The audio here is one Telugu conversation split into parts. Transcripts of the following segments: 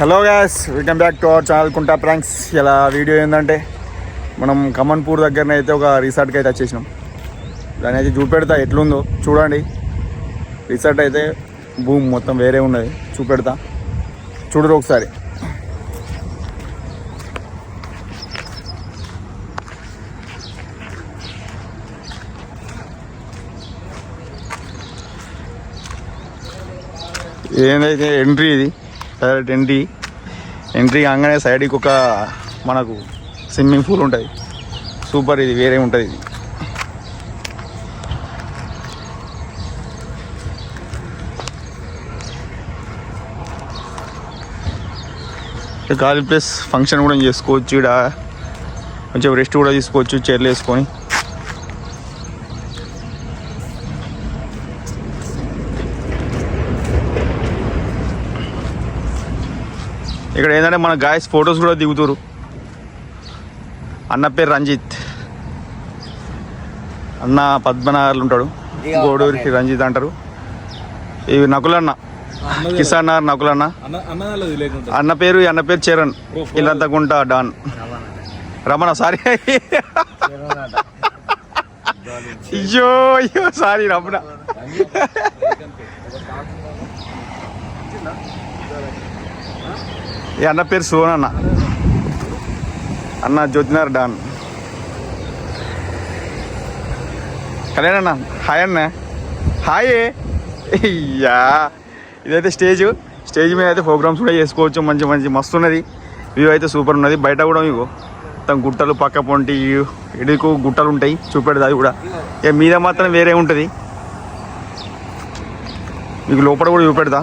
Hello gas, welcome back to our channel కుంటా ప్రాంక్స్. ఇలా వీడియో ఏంటంటే మనం కమన్పూర్ దగ్గరనే అయితే ఒక రిసార్ట్కి అయితే వచ్చేసినాం. దాని అయితే చూపెడతా ఎట్లుందో చూడండి. రిసార్ట్ అయితే భూమి మొత్తం వేరే ఉన్నది, చూపెడతా చూడరు ఒకసారి. ఏందైతే ఎంట్రీ, ఇది డైరెక్ట్ ఎంట్రీ కాగానే సైడ్కి ఒక మనకు స్విమ్మింగ్ పూల్ ఉంటుంది. సూపర్, ఇది వేరే ఉంటుంది. ఇది ఖాళీ ప్లేస్, ఫంక్షన్ కూడా చేసుకోవచ్చు. ఇక్కడ కొంచెం రెస్ట్ కూడా తీసుకోవచ్చు చైర్లు వేసుకొని. ఇక్కడ ఏంటంటే మన గాయస్ ఫొటోస్ కూడా దిగుతారు. అన్న పేరు రంజిత్, అన్న పద్మనగర్లు ఉంటాడు, గోడూరికి రంజిత్ అంటారు. ఇవి నకులన్న, కిసాన్ నగర్ నకులన్న. అన్న పేరు చరణ్, ఇల్లంతకుంట డాన్ రమణ. సారీ అయ్యో సారీ రమణ. ఈ అన్న పేరు సోనన్న, అన్న జ్యోతినగర్ డాన్. కళ్యాణ్ హాయ్ అన్న. హాయ్. అయ్యా ఇదైతే స్టేజ్ మీద అయితే ప్రోగ్రామ్స్ కూడా చేసుకోవచ్చు. మంచి మస్తు ఉన్నది. వ్యూ అయితే సూపర్ ఉన్నది. బయట కూడా మీకు మొత్తం గుట్టలు, పక్క పొంటి ఎడుకు గుట్టలు ఉంటాయి, చూపెడదు అది కూడా. ఇక మీద మాత్రం వేరే ఉంటుంది. మీకు లోపల కూడా చూపెడతా.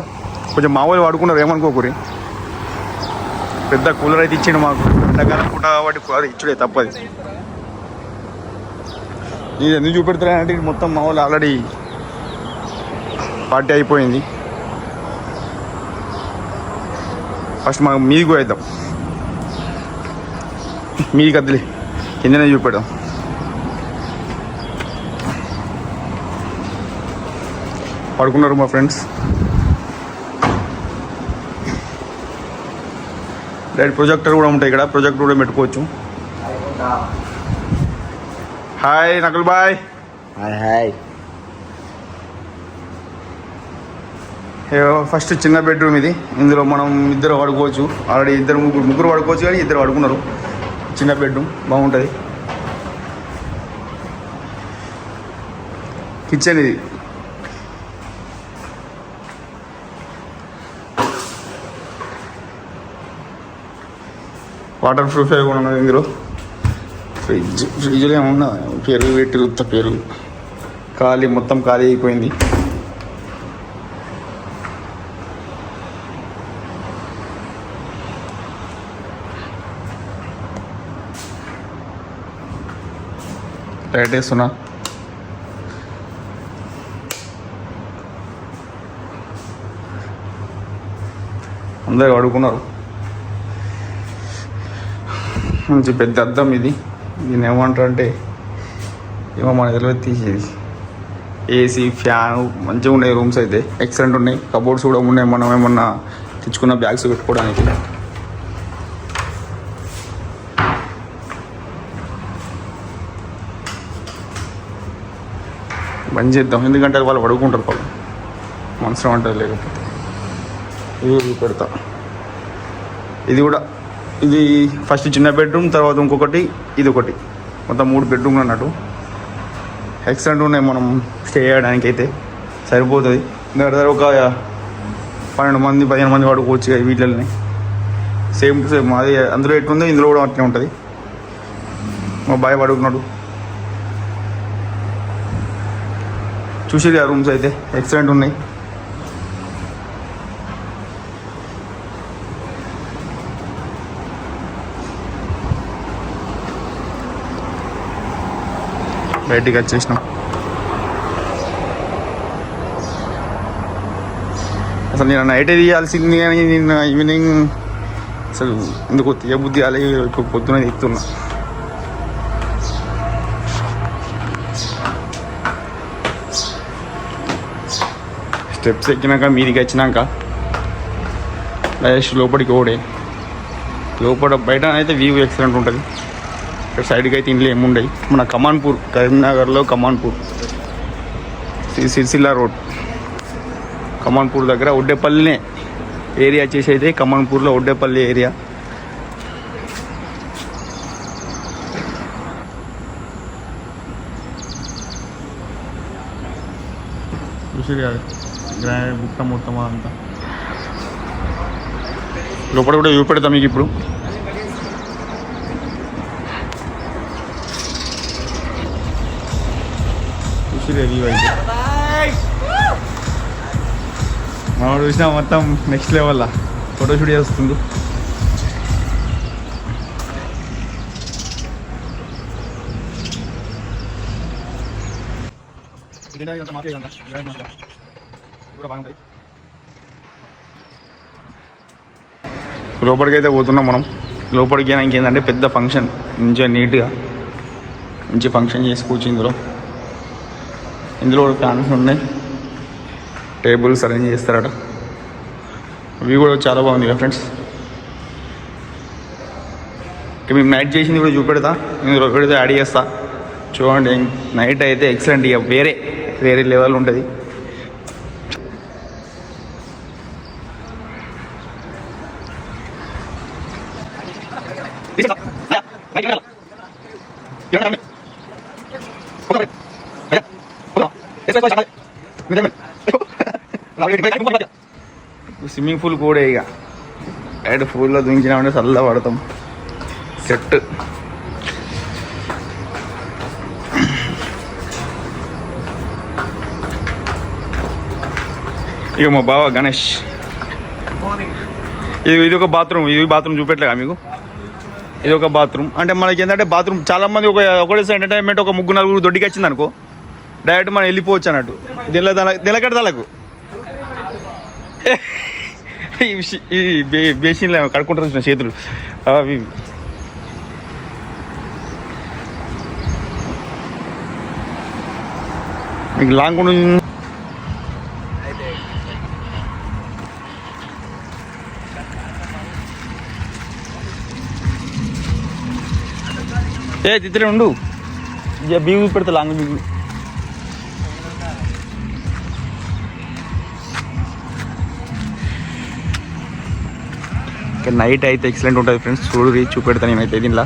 కొంచెం మామూలు వాడుకున్నారు, ఏమనుకోకూరి. పెద్ద కూలర్ అయితే ఇచ్చిండు మాకు, ఎండాకాలం పూట కాబట్టి కూలర్ ఇచ్చుడే తప్పది. ఇది ఎందుకు చూపెడతారా అంటే మొత్తం మా వాళ్ళు ఆల్రెడీ పార్టీ అయిపోయింది. ఫస్ట్ మాకు మీదికి పోయిద్దాం, మీదికి వద్దులే, కిందనే చూపెడదాం. పడుకున్నారు మా ఫ్రెండ్స్. డైరెక్ట్ ప్రొజెక్టర్ కూడా ఉంటాయి ఇక్కడ, ప్రొజెక్టర్ కూడా పెట్టుకోవచ్చు. హాయ్ నకుల్ బాయ్. హాయ్. ఫస్ట్ చిన్న బెడ్రూమ్ ఇది. ఇందులో మనం ఇద్దరు పడుకోవచ్చు. ఆల్రెడీ ముగ్గురు పడుకోవచ్చు, కానీ ఇద్దరు పడుకున్నారు. చిన్న బెడ్రూమ్ బాగుంటుంది. కిచెన్ ఇది. వాటర్ ప్రూఫ్ కూడా ఉన్నది ఇందులో. ఫ్రిడ్జ్లో ఏమన్నా పెరుగు పెట్టి ఉత్త పెరుగు మొత్తం ఖాళీ అయిపోయింది. లైట్ వేస్తున్నా. అందరు అడుగుకున్నారు. మంచి పెద్ద అద్దం ఇది. దీన్ని ఏమంటారు అంటే ఏమో మన తెలియదు, తీసేది. ఏసీ, ఫ్యాన్ మంచిగా ఉన్నాయి. రూమ్స్ అయితే ఎక్సలెంట్ ఉన్నాయి. కబోర్డ్స్ కూడా ఉన్నాయి, మనం ఏమన్నా తెచ్చుకున్న బ్యాగ్స్ పెట్టుకోవడానికి. బంద్ చేద్దాం, ఎందుకంటే వాళ్ళు పడుకుంటారు పాపం, మనసు అంటారు. లేకపోతే ఇది పెడతా. ఇది ఫస్ట్ చిన్న బెడ్రూమ్, తర్వాత ఇంకొకటి, ఇది ఒకటి, మొత్తం 3 బెడ్రూమ్లు అన్నట్టు. ఎక్సలెంట్ ఉన్నాయి. మనం స్టే చేయడానికి అయితే సరిపోతుంది. దగ్గర ఒక 12 మంది 15 మంది పడుకోవచ్చు వీటిని. సేమ్ టు సేమ్ అది అందులో ఎట్లుందో ఇందులో కూడా అట్లే ఉంటుంది. మా బాయ్ పడుకున్నాడు. చూసి ఆ రూమ్స్ అయితే ఎక్సలెంట్ ఉన్నాయి. బయటికి వచ్చేసినాం. అసలు నేను నైటే తీయాల్సింది, కానీ నిన్న ఈవినింగ్ అసలు ఎందుకు తీయబుద్ధి అలా పొద్దున తీస్తున్నా. స్టెప్స్ ఎక్కినాక మీదికి వచ్చినాక డైరెక్ట్ లోపలికి ఓడే. లోపల బయట అయితే వ్యూ ఎక్సలెంట్ ఉంటుంది. ఇక్కడ సైడ్కి అయితే ఇంట్లో ఏముండయి. మన కమాన్పూర్, కరీంనగర్లో కమాన్పూర్, సిరిసిల్ల రోడ్, కమాన్పూర్ దగ్గర ఒడ్డేపల్లినే ఏరియా వచ్చేసి అయితే కమాన్పూర్లో ఒడ్డేపల్లి ఏరియా. చూసి గ్రాండ్ బుట్ట మొత్తం అంతా లోపల కూడా చూపెడతాం మీకు ఇప్పుడు. చూసి వ్యూ అయితే మనం చూసినా మొత్తం నెక్స్ట్ లెవెల్లో ఫోటోషూట్ చేస్తుంది. లోపలికి అయితే పోతున్నాం మనం. లోపలికి ఇంకేంటంటే పెద్ద ఫంక్షన్, మంచిగా నీట్గా మంచి ఫంక్షన్ చేసుకోవచ్చు. ఇందులో ఫ్యాన్స్ ఉన్నాయి, టేబుల్స్ అరేంజ్ చేస్తారట. వ్యూ కూడా చాలా బాగుంది కదా ఫ్రెండ్స్. ఇక మేము నైట్ చేసింది కూడా చూపెడతా, ఇందులో ఒకటితో యాడ్ చేస్తా. చూడండి నైట్ అయితే ఎక్సలెంట్, ఇక వేరే లెవెల్ ఉంటుంది. స్విమ్మింగ్ పూల్ కూడా ఇక డైరెక్ట్ పూల్లో దుంకినామంటే చల్ల పడతాం. సెట్ ఇక మా బావ గణేష్. ఇది ఒక బాత్రూమ్, ఇది బాత్రూమ్ చూపెట్టలేగా మీకు. ఇది ఒక బాత్రూమ్. అంటే మనకి ఏంటంటే బాత్రూమ్ చాలా మంది ఒకటే ఎంటర్టైన్మెంట్ ఒక 3-4 దొడ్డికి వచ్చింది అనుకో, డైరెక్ట్ మనం వెళ్ళిపోవచ్చు అన్నట్టు. నిలకడతలకు ఈ బేసిన్లో కడుక్కుంటారు చూసిన చేతులు అవి. మీకు లాంగ్ తిత్తిరే ఉండు, ఇక బీగు పెడతా లాంగ్ బీగు. నైట్ అయితే ఎక్సలెంట్ ఉంటుంది ఫ్రెండ్స్. చూపెడతాను నేనైతే దీనిలో.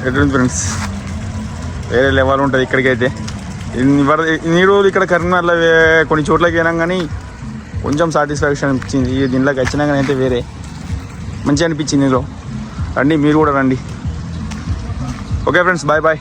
ఎట్లుంది ఫ్రెండ్స్, వేరే లెవెల్ ఉంటుంది ఇక్కడికైతే. ఇన్ని రోజులు ఇక్కడ కరీంనగర్లో కొన్ని చోట్లకి వెళ్ళాం కానీ కొంచెం సాటిస్ఫాక్షన్ అనిపించింది. దీనిలోకి వచ్చినా కానీ అయితే వేరే మంచిగా అనిపించింది. ఇందులో రండి, మీరు కూడా రండి. Okay friends, bye bye.